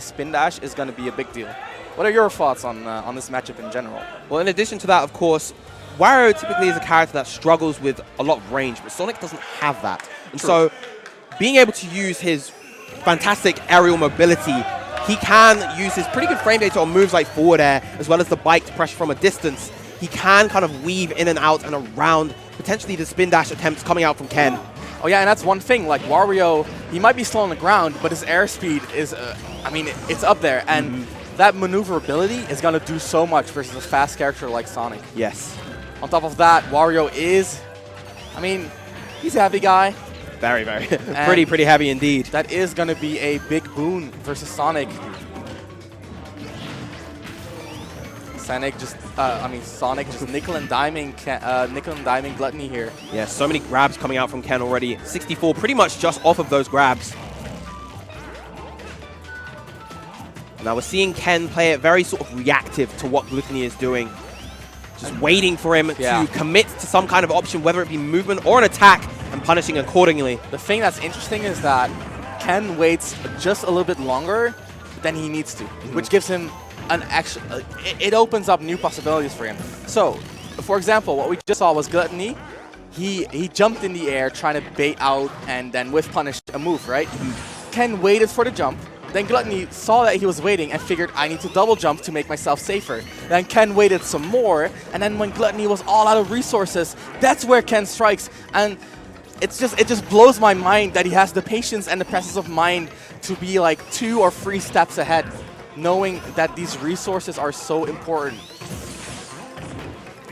spin dash is going to be a big deal. What are your thoughts on this matchup in general? Well, in addition to that, of course, Wario typically is a character that struggles with a lot of range, but Sonic doesn't have that. And so being able to use his fantastic aerial mobility, he can use his pretty good frame data on moves like forward air, as well as the bike to pressure from a distance. He can kind of weave in and out and around potentially the spin dash attempts coming out from Ken. Oh yeah, and that's one thing. Like Wario, he might be slow on the ground, but his airspeed is, I mean, it's up there. And that maneuverability is going to do so much versus a fast character like Sonic. Yes. On top of that, Wario is, I mean, he's a heavy guy. Very, very. pretty heavy indeed. That is going to be a big boon versus Sonic. Sonic just nickel and diming Glutonny here. Yeah, so many grabs coming out from Ken already. 64 pretty much just off of those grabs. Now we're seeing Ken play it very sort of reactive to what Glutonny is doing. Just waiting for him to commit to some kind of option, whether it be movement or an attack, and punishing accordingly. The thing that's interesting is that Ken waits just a little bit longer than he needs to, which gives him an actual, it opens up new possibilities for him. So, for example, what we just saw was Glutonny. He jumped in the air trying to bait out and then whiff punish a move, right? Ken waited for the jump. Then Glutonny saw that he was waiting and figured, I need to double jump to make myself safer. Then Ken waited some more, and then when Glutonny was all out of resources, that's where Ken strikes. And it just blows my mind that he has the patience and the presence of mind to be like 2 or 3 steps ahead, knowing that these resources are so important.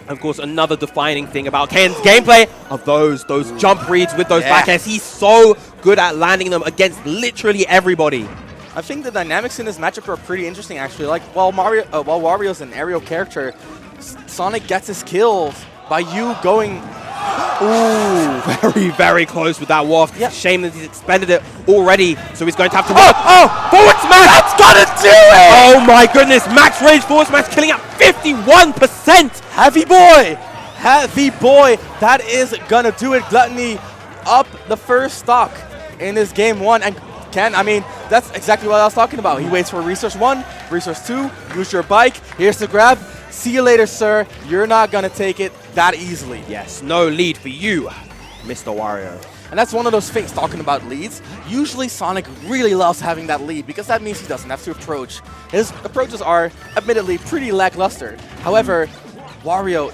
Of course, another defining thing about Ken's gameplay of those jump reads with those back airs. He's so good at landing them against literally everybody. I think the dynamics in this matchup are pretty interesting, actually. Like, while Wario's an aerial character, Sonic gets his kills by you going... Ooh, very, very close with that waft. Yeah. Shame that he's expended it already, so he's going to have to... Forward smash! That's gonna do it! Oh my goodness, max range forward smash killing at 51%! Heavy boy! Heavy boy! That is gonna do it. Glutonny up the first stock in this game 1. And Ken, I mean, that's exactly what I was talking about. He waits for resource 1, resource 2, use your bike, here's the grab. See you later, sir. You're not gonna take it that easily. Yes, no lead for you, Mr. Wario. And that's one of those things, talking about leads. Usually Sonic really loves having that lead because that means he doesn't have to approach. His approaches are admittedly pretty lackluster. However, Wario,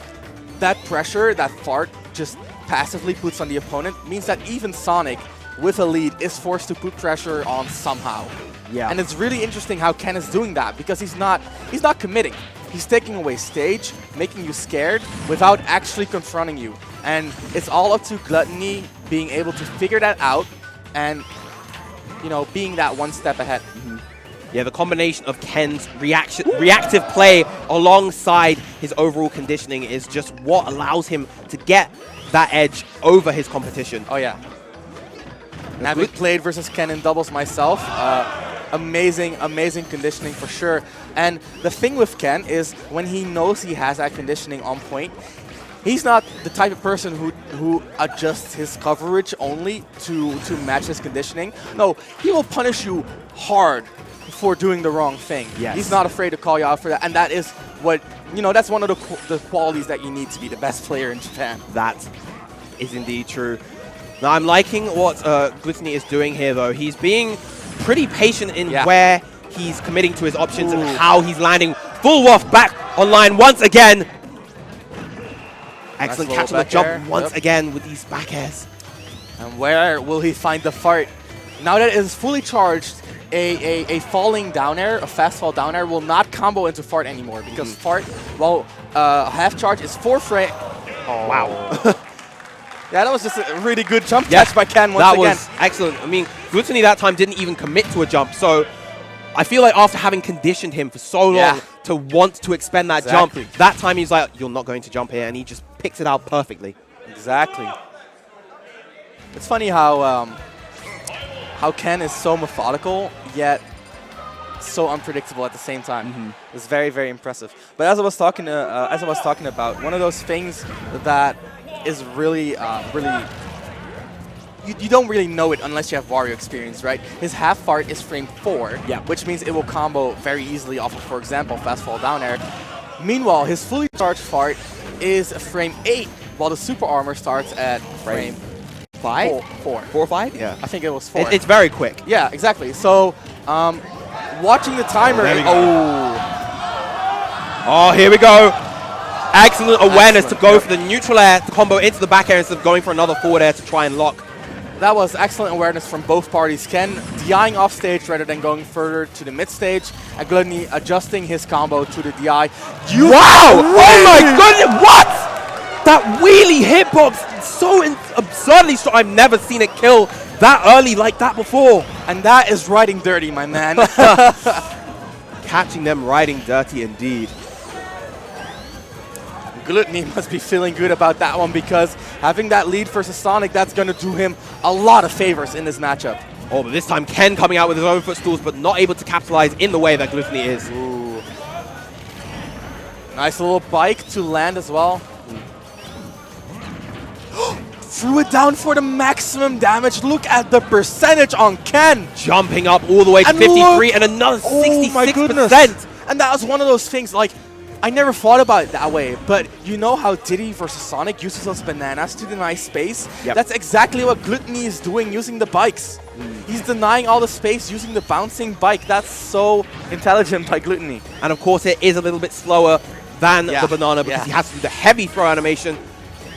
that pressure, that fart just passively puts on the opponent means that even Sonic with a lead is forced to put pressure on somehow. Yeah. And it's really interesting how Ken is doing that because he's not committing. He's taking away stage, making you scared without actually confronting you. And it's all up to Glutonny being able to figure that out and, you know, being that one step ahead. Yeah, the combination of Ken's reactive play alongside his overall conditioning is just what allows him to get that edge over his competition. Oh, yeah. Having played versus Ken in doubles myself, amazing, amazing conditioning for sure. And the thing with Ken is when he knows he has that conditioning on point, he's not the type of person who adjusts his coverage only to match his conditioning. No, he will punish you hard for doing the wrong thing. Yes. He's not afraid to call you out for that. And that is what, you know, that's one of the qualities that you need to be the best player in Japan. That is indeed true. Now, I'm liking what Glutonny is doing here, though. He's being pretty patient in where he's committing to his options and how he's landing. Full waft back online once again. Excellent catch on the jump once again with these back airs. And where will he find the fart? Now that it is fully charged, a falling down air, a fast fall down air will not combo into fart anymore because fart, well, half charge is 4 frame. Oh. Wow. Yeah, that was just a really good jump catch by Ken once again. That was excellent. I mean, Glutonny that time didn't even commit to a jump, so I feel like after having conditioned him for so long to want to expend that jump, that time he's like, you're not going to jump here, and he just picks it out perfectly. Exactly. It's funny how Ken is so methodical, yet so unpredictable at the same time. It's very, very impressive. But as I was talking about, one of those things that is really you don't really know it unless you have Wario experience, right? His half fart is frame 4, which means it will combo very easily off of, for example, fast fall down air. Meanwhile, his fully charged fart is frame 8, while the super armor starts at frame 5? 4 or 5? Yeah. I think it was 4. It's very quick. Yeah, exactly. So, watching the timer. Oh, here we go. Excellent awareness to go for the neutral air to combo into the back air instead of going for another forward air to try and lock. That was excellent awareness from both parties. Ken DIing off stage rather than going further to the mid stage, and Glutonny adjusting his combo to the DI. Wow! Oh my goodness! What? That wheelie hitbox, so absurdly strong. I've never seen it kill that early like that before. And that is riding dirty, my man. Catching them riding dirty indeed. Glutonny must be feeling good about that one, because having that lead versus Sonic, that's going to do him a lot of favors in this matchup. Oh, but this time Ken coming out with his own footstools, but not able to capitalize in the way that Glutonny is. Ooh. Nice little bike to land as well. Threw it down for the maximum damage. Look at the percentage on Ken. Jumping up all the way to 53 and another 66%. My goodness. And that was one of those things, like, I never thought about it that way, but you know how Diddy versus Sonic uses those bananas to deny space? Yep. That's exactly what Glutonny is doing using the bikes. He's denying all the space using the bouncing bike. That's so intelligent by Glutonny. And of course it is a little bit slower than the banana because he has to do the heavy throw animation.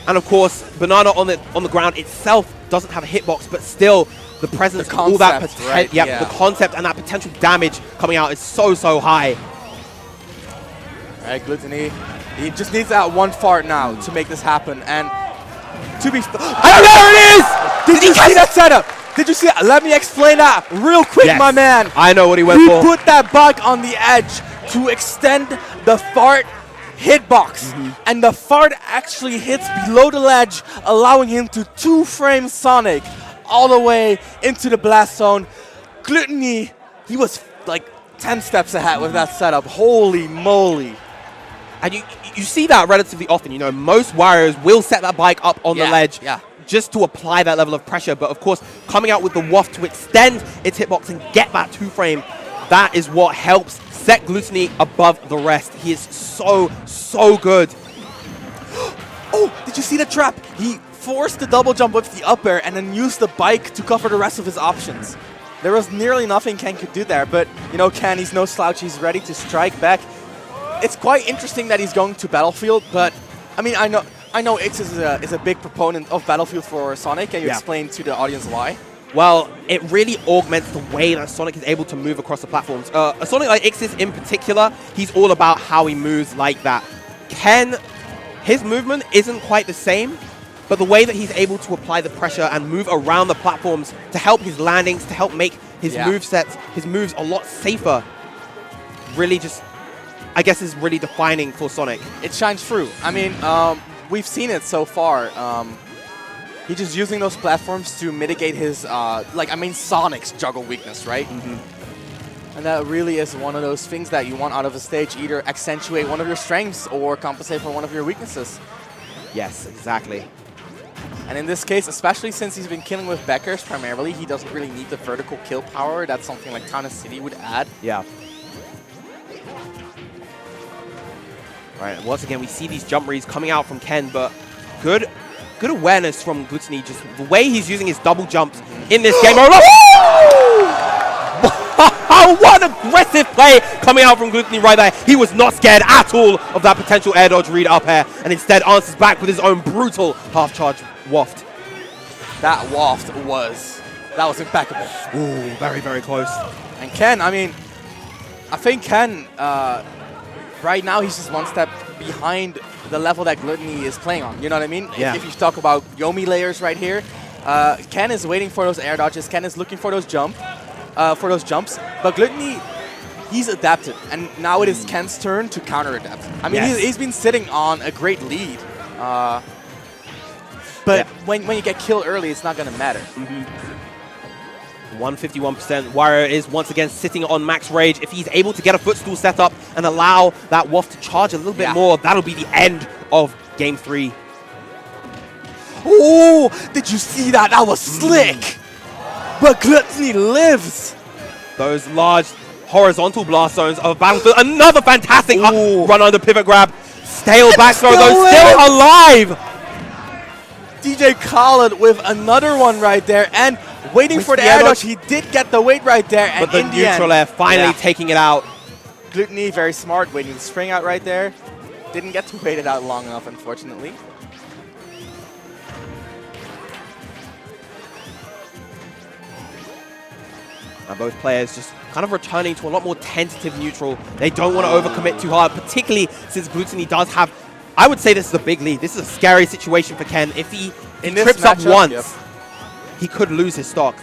And of course, banana on the ground itself doesn't have a hitbox, but still the presence of all that the concept and that potential damage coming out is so high. All right, Glutonny, he just needs that one fart now to make this happen. And to be, there it is! Did you see that setup? Did you see that? Let me explain that real quick, my man. I know what he went for. He put that bike on the edge to extend the fart hitbox, and the fart actually hits below the ledge, allowing him to 2-frame Sonic all the way into the blast zone. Glutonny, he was like 10 steps ahead with that setup. Holy moly. And you see that relatively often. You know, most Warios will set that bike up on the ledge just to apply that level of pressure. But of course, coming out with the waft to extend its hitbox and get that 2-frame, that is what helps set Glutonny above the rest. He is so good. Oh, did you see the trap? He forced the double jump with the up air and then used the bike to cover the rest of his options. There was nearly nothing Ken could do there, but you know, Ken, he's no slouch. He's ready to strike back. It's quite interesting that he's going to Battlefield, but I mean, I know X is a big proponent of Battlefield for Sonic. Can you explain to the audience why? Well, it really augments the way that Sonic is able to move across the platforms. A Sonic like Ixis in particular, he's all about how he moves like that. Ken, his movement isn't quite the same, but the way that he's able to apply the pressure and move around the platforms to help his landings, to help make his movesets, his moves a lot safer, really just, I guess, is really defining for Sonic. It shines through. I mean, we've seen it so far. He's just using those platforms to mitigate his, Sonic's juggle weakness, right? And that really is one of those things that you want out of a stage. Either accentuate one of your strengths or compensate for one of your weaknesses. Yes, exactly. And in this case, especially since he's been killing with Beckers primarily, he doesn't really need the vertical kill power. That's something like Town and City would add. Yeah. All right, once again, we see these jump reads coming out from Ken, but good awareness from Glutonny. Just the way he's using his double jumps in this game. What an aggressive play coming out from Glutonny right there. He was not scared at all of that potential air dodge read up air, and instead answers back with his own brutal half-charge waft. That waft was impeccable. Ooh, very close. And Ken, I mean, I think Ken, right now he's just one step behind the level that Glutonny is playing on. You know what I mean? Yeah. If you talk about Yomi layers right here, Ken is waiting for those air dodges. Ken is looking for those jumps. But Glutonny, he's adapted, and now it is Ken's turn to counter-adapt. I mean, he's been sitting on a great lead, but when you get killed early, it's not going to matter. 151%. Wario is once again sitting on max rage. If he's able to get a footstool set up and allow that waft to charge a little bit more, that'll be the end of Game 3. Oh, did you see that? That was slick. But Glutonny lives. Those large horizontal blast zones of Battlefield. Another fantastic run under pivot grab. Stale back throw, though, still alive. DJ Khaled with another one right there, and waiting for the air dodge. He did get the weight right there, and but the neutral air finally taking it out. Glutonny, very smart, waiting the spring out right there. Didn't get to wait it out long enough, unfortunately. And both players just kind of returning to a lot more tentative neutral. They don't want to overcommit too hard, particularly since Glutonny does have, I would say this is a big lead. This is a scary situation for Ken. If he trips up once, he could lose his stock.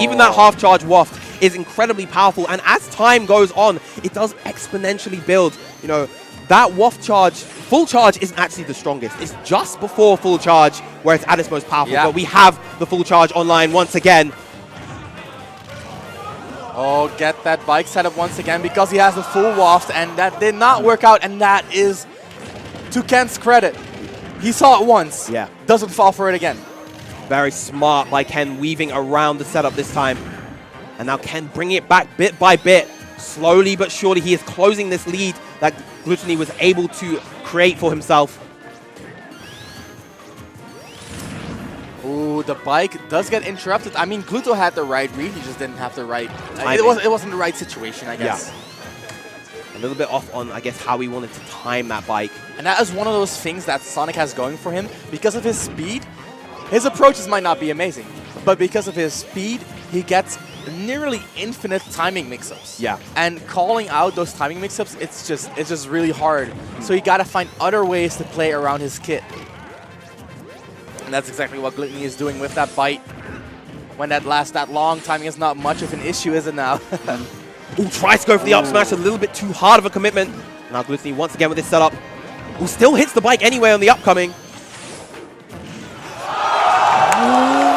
Even that half charge waft is incredibly powerful. And as time goes on, it does exponentially build. You know, that waft charge, full charge isn't actually the strongest. It's just before full charge where it's at its most powerful. But we have the full charge online once again. Oh, get that bike set up once again because he has the full waft, and that did not work out, and that is to Ken's credit. He saw it once. Yeah. Doesn't fall for it again. Very smart by Ken, weaving around the setup this time. And now Ken bringing it back bit by bit. Slowly but surely, he is closing this lead that Glutonny was able to create for himself. Ooh, the bike does get interrupted. I mean, Gluto had the right read, he just didn't have the right... it wasn't the right situation, I guess. Yeah. A little bit off on, I guess, how he wanted to time that bike. And that is one of those things that Sonic has going for him. Because of his speed, his approaches might not be amazing. But because of his speed, he gets nearly infinite timing mix-ups. Yeah. And calling out those timing mix-ups, it's just really hard. So you gotta find other ways to play around his kit. And that's exactly what Glutonny is doing with that bite. When that lasts that long, timing is not much of an issue, is it now? Ooh, tries to go for the up smash, a little bit too hard of a commitment. Now Glutonny once again with this setup. Ooh, still hits the bike anyway on the upcoming.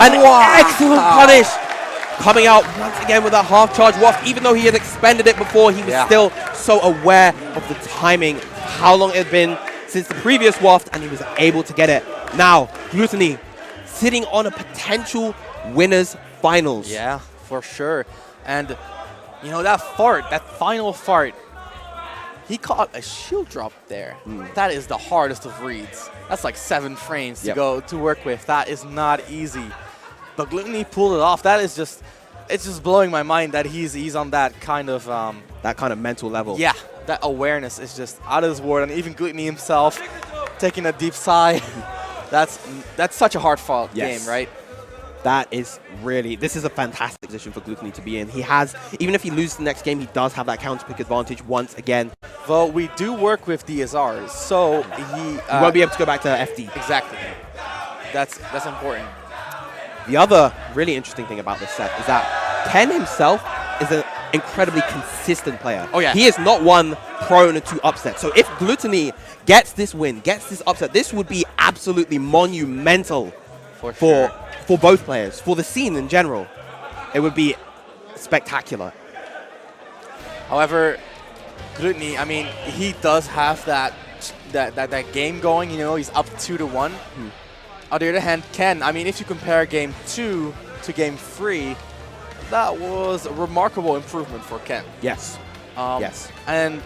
An excellent punish. Coming out once again with a half charge waft. Even though he had expended it before, he was still so aware of the timing, how long it had been since the previous waft, and he was able to get it. Now, Glutonny sitting on a potential winners finals. Yeah, for sure. And, you know, that fart, that final fart, he caught a shield drop there. That is the hardest of reads. That's like 7 frames to go to work with. That is not easy. But Glutonny pulled it off. That is just, it's just blowing my mind that he's on that kind of mental level. Yeah, that awareness is just out of this world. And even Glutonny himself taking a deep sigh. That's such a hard-fought game, right? That is really, this is a fantastic position for Glutonny to be in. He has, even if he loses the next game, he does have that counter pick advantage once again. Though we do work with DSRs, so he won't be able to go back to FD. Exactly. That's important. The other really interesting thing about this set is that Ken himself is an incredibly consistent player. Oh yeah. He is not one prone to upset. So if Glutonny gets this win, gets this upset, this would be absolutely monumental for both players, for the scene in general. It would be spectacular. However, Glutonny, I mean, he does have that game going. You know, he's up 2-1. On the other hand, Ken, I mean, if you compare game 2 to game 3, that was a remarkable improvement for Ken. Yes. Yes. And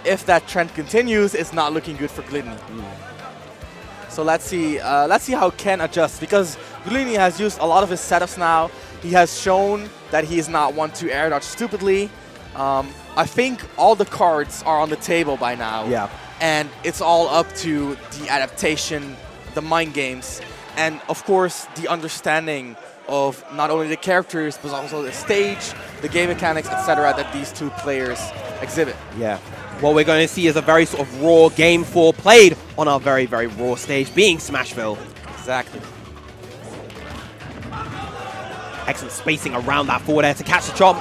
if that trend continues, it's not looking good for Glutonny. So let's see how Ken adjusts, because Glutonny has used a lot of his setups now. He has shown that he is not one to air dodge stupidly. I think all the cards are on the table by now. Yeah. And it's all up to the adaptation, the mind games, and of course the understanding of not only the characters but also the stage, the game mechanics, etc. that these two players exhibit. Yeah. What we're going to see is a very sort of raw game 4 played on our very, very raw stage, being Smashville. Exactly. Excellent spacing around that forward air to catch the chomp.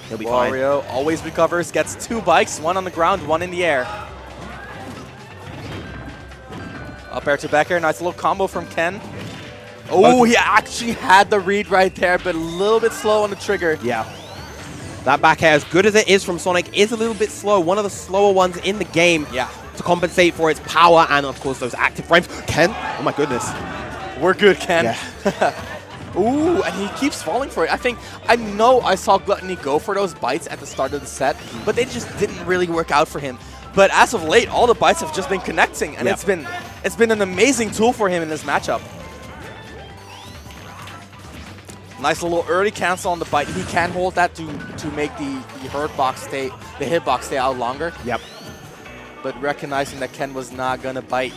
He'll be fine. Wario always recovers, gets 2 bikes, 1 on the ground, 1 in the air. Up air to back air, nice little combo from Ken. Oh, he actually had the read right there, but a little bit slow on the trigger. Yeah. That back air, as good as it is from Sonic, is a little bit slow. One of the slower ones in the game. Yeah. To compensate for its power and, of course, those active frames. Ken, oh my goodness. We're good, Ken. Yeah. Ooh, and he keeps falling for it. I know I saw Glutonny go for those bites at the start of the set, but they just didn't really work out for him. But as of late, all the bites have just been connecting, and it's been an amazing tool for him in this matchup. Nice little early cancel on the bite. He can hold that to make the hitbox stay out longer. Yep. But recognizing that Ken was not gonna bite.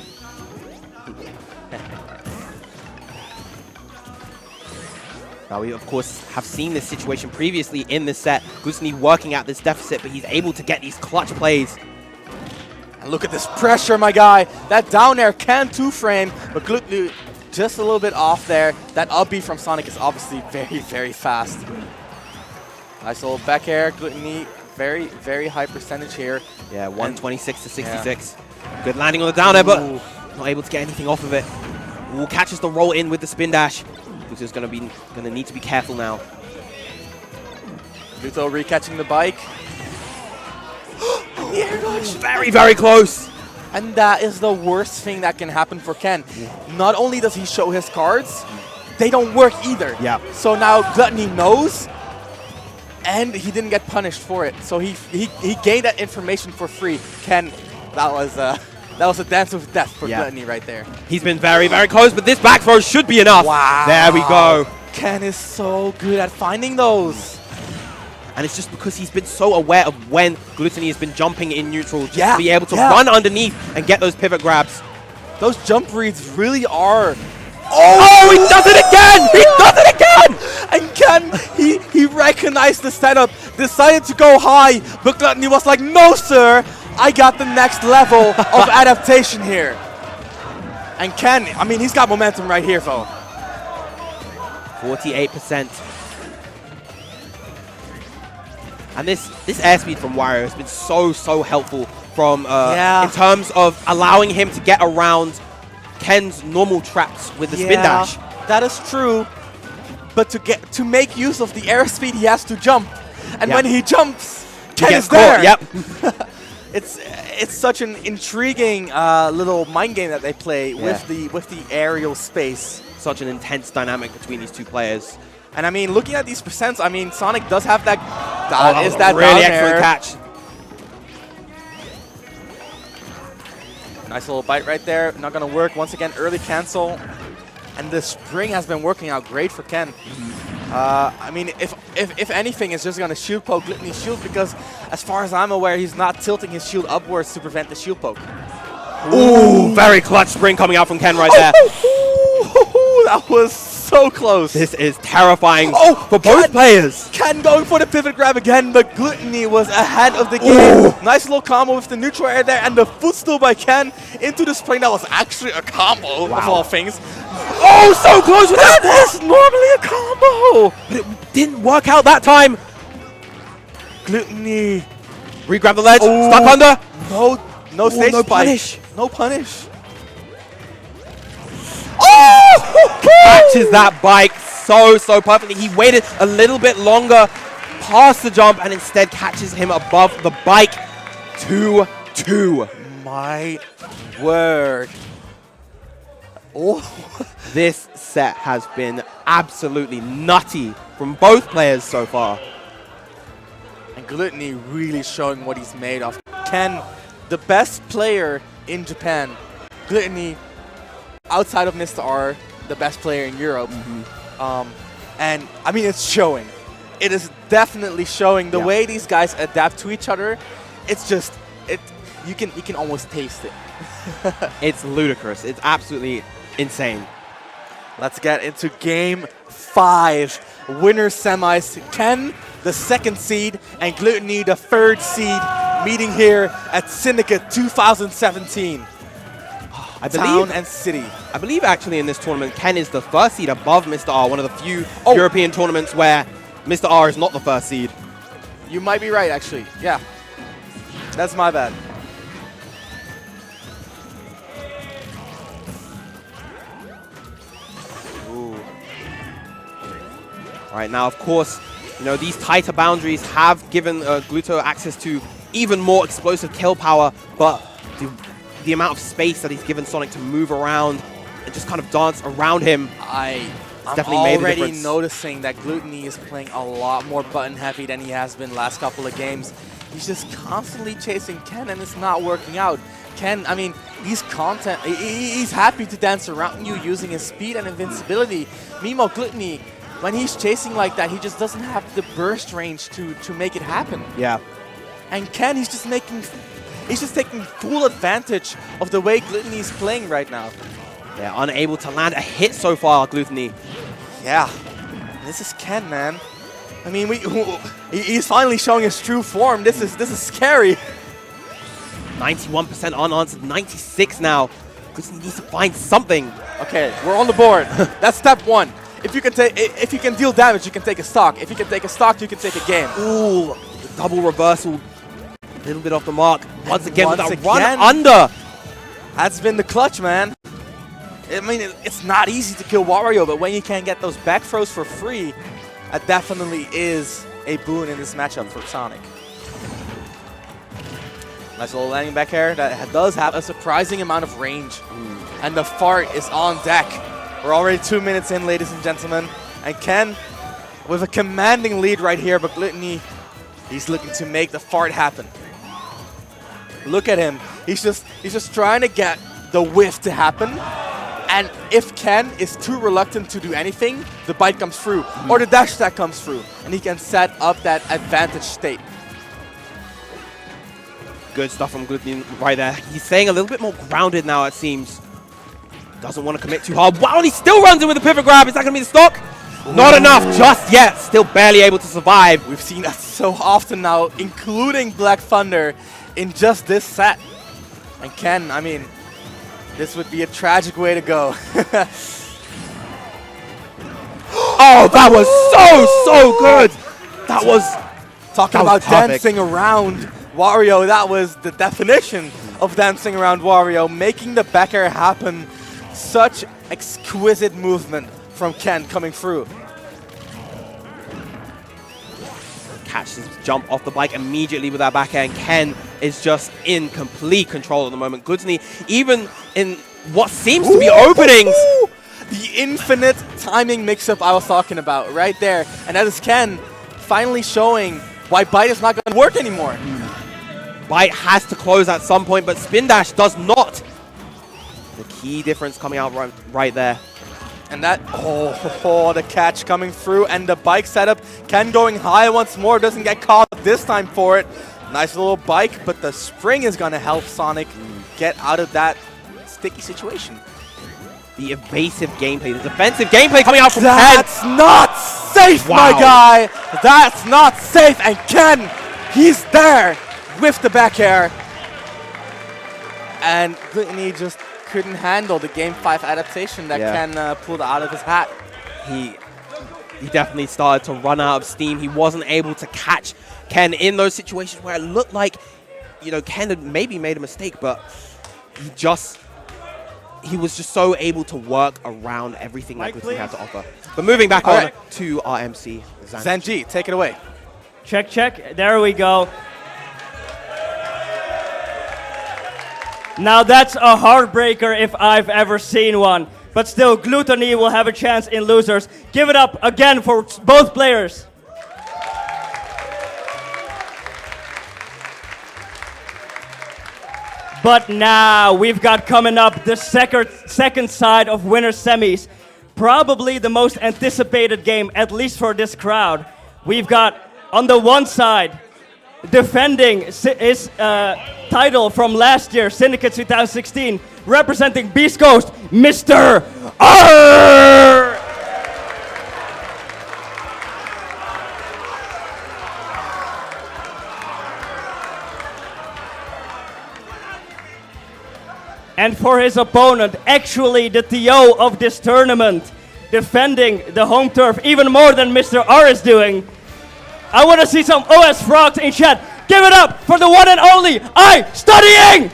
Now we, of course, have seen this situation previously in this set. Glutonny working at this deficit, but he's able to get these clutch plays. And look at this pressure, my guy. That down air can two-frame, but Glutonny just a little bit off there. That up B from Sonic is obviously very, very fast. Nice little back air. Glutonny, very, very high percentage here. Yeah, 126 to 66. Yeah. Good landing on the down air, but not able to get anything off of it. Ooh, catches the roll in with the spin dash. Gluto's gonna need to be careful now. Gluto recatching the bike. The air dodge. Very, very close. And that is the worst thing that can happen for Ken. Not only does he show his cards, they don't work either. Yeah. So now Glutonny knows, and he didn't get punished for it. So he gained that information for free. Ken, that was a dance with death for Glutonny right there. He's been very, very close, but this back throw should be enough. Wow. There we go. Ken is so good at finding those. And it's just because he's been so aware of when Glutonny has been jumping in neutral just to be able to run underneath and get those pivot grabs. Those jump reads really are... Oh, he does it again! He does it again! And Ken, he recognized the setup, decided to go high, but Glutonny was like, no, sir, I got the next level of adaptation here. And Ken, I mean, he's got momentum right here, though. 48%. And this airspeed from Wario has been so helpful from in terms of allowing him to get around Ken's normal traps with the spin dash. That is true. But to make use of the airspeed, he has to jump. And when he jumps, Ken is there. Yep. It's such an intriguing little mind game that they play with the aerial space. Such an intense dynamic between these two players. And I mean, looking at these percents, I mean, Sonic does have that. That is that really down excellent air. catch. Nice little bite right there. Not gonna work once again. Early cancel, and the spring has been working out great for Ken. I mean, if anything, it's just gonna shield poke Glutonny's shield because, as far as I'm aware, he's not tilting his shield upwards to prevent the shield poke. Ooh, very clutch spring coming out from Ken right there. That was so close. This is terrifying for both players. Ken going for the pivot grab again, but Glutonny was ahead of the game. Nice little combo with the neutral air there, and the footstool by Ken into the spring. That was actually a combo of all things. Oh, so close with that! That is normally a combo! But it didn't work out that time. Glutonny. Re-grab the ledge, stuck under. No stage no spike. punish. No punish. Catches that bike so perfectly. He waited a little bit longer past the jump and instead catches him above the bike. 2-2. My word. This set has been absolutely nutty from both players so far. And Glutonny really showing what he's made of. Ken, the best player in Japan. Glutonny, outside of Mr. R, the best player in Europe. And I mean, it's showing. It is definitely showing the way these guys adapt to each other. It's just, you can almost taste it. It's ludicrous. It's absolutely insane. Let's get into game 5. Winner semis. Ken, the 2nd seed, and Glutonny, the 3rd seed, meeting here at Syndicate 2017. I believe, Town and City. I believe actually in this tournament, Ken is the 1st seed above Mr. R, one of the few European tournaments where Mr. R is not the 1st seed. You might be right, actually. Yeah. That's my bad. All right, now, of course, you know, these tighter boundaries have given Gluto access to even more explosive kill power, but the amount of space that he's given Sonic to move around and just kind of dance around him. I'm definitely made a already difference. noticing that Glutonny is playing a lot more button heavy than he has been last couple of games. He's just constantly chasing Ken, and it's not working out. Ken, I mean, he's happy to dance around you using his speed and invincibility. Meanwhile, Glutonny, when he's chasing like that, he just doesn't have the burst range to make it happen. Yeah. And Ken, he's just taking full advantage of the way Glutonny is playing right now. They're unable to land a hit so far, Glutonny. Yeah, this is Ken, man. I mean, he's finally showing his true form. This is scary. 91% unanswered, 96 now. Glutonny needs to find something. Okay, we're on the board. That's step one. If you can deal damage, you can take a stock. If you can take a stock, you can take a game. Ooh, the double reversal. A little bit off the mark. Once again, with that run again, under. That's been the clutch, man. I mean, it's not easy to kill Wario, but when you can get those back throws for free, that definitely is a boon in this matchup for Sonic. Nice little landing back air that does have a surprising amount of range. And the fart is on deck. We're already 2 minutes in, ladies and gentlemen. And Ken with a commanding lead right here, but Glutonny, he's looking to make the fart happen. Look at him. He's just trying to get the whiff to happen. And if Ken is too reluctant to do anything, the bite comes through, or the dash attack comes through, and he can set up that advantage state. Good stuff from Glutonny right there. He's staying a little bit more grounded now, it seems. Doesn't want to commit too hard. Wow, and he still runs in with a pivot grab. Is that going to be the stock? Ooh. Not enough just yet. Still barely able to survive. We've seen that so often now, including Black Thunder, in just this set. And Ken, I mean, this would be a tragic way to go. Oh, that was so good. That was talking about dancing around Wario. That was the definition of dancing around Wario, making the back air happen. Such exquisite movement from Ken coming through. Catches jump off the bike immediately with that back air, and Ken is just in complete control at the moment. Glutonny, even in what seems to be openings. The infinite timing mix-up I was talking about right there. And that is Ken finally showing why bite is not going to work anymore. Bite has to close at some point, but spin dash does not. The key difference coming out right there. And that, the catch coming through, and the bike setup. Ken going high once more, doesn't get caught this time for it. Nice little bike, but the spring is going to help Sonic get out of that sticky situation. The evasive gameplay, the defensive gameplay coming out from Ken. That's not safe, my guy. That's not safe. And Ken, he's there with the back air. And Glutonny just couldn't handle the Game 5 adaptation that Ken pulled out of his hat. He definitely started to run out of steam. He wasn't able to catch Ken in those situations where it looked like, you know, Ken had maybe made a mistake, but he was just so able to work around everything that Glutonny had to offer. But moving back on to our MC, Zanji, take it away. Check, check. There we go. Now that's a heartbreaker if I've ever seen one. But still, Glutonny will have a chance in losers. Give it up again for both players. But now we've got coming up the second side of winner semis. Probably the most anticipated game, at least for this crowd. We've got on the one side, defending his title from last year, Syndicate 2016, representing Beast Coast, Mr. R! And for his opponent, actually the TO of this tournament, defending the home turf even more than Mr. R is doing. I want to see some OS frogs in chat. Give it up for the one and only Studying!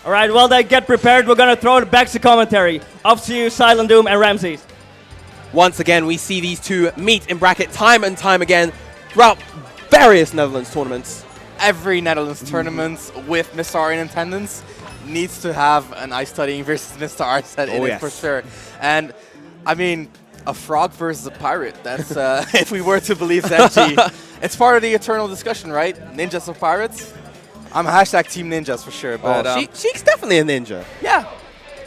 All right, while they get prepared, we're going to throw it back to commentary. Up to you, Silent Doom and Ramses. once again, we see these two meet in bracket time and time again throughout various Netherlands tournaments. Every Netherlands tournament with Mr. R in attendance needs to have an ice studying versus Mr. R set in it for sure. And I mean, a frog versus a pirate. That's if we were to believe Zenji. It's part of the eternal discussion, right? Ninjas or pirates? I'm hashtag Team Ninjas for sure. But Sheik's definitely a ninja. yeah.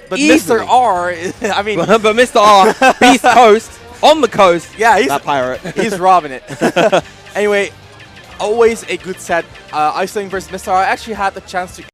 But Easily. Mr. R, I mean, But Mr. R, Beast Coast, on the coast, yeah, he's that pirate. he's robbing it. Anyway, always a good set. Ice Studying versus Mr. R. I actually had the chance to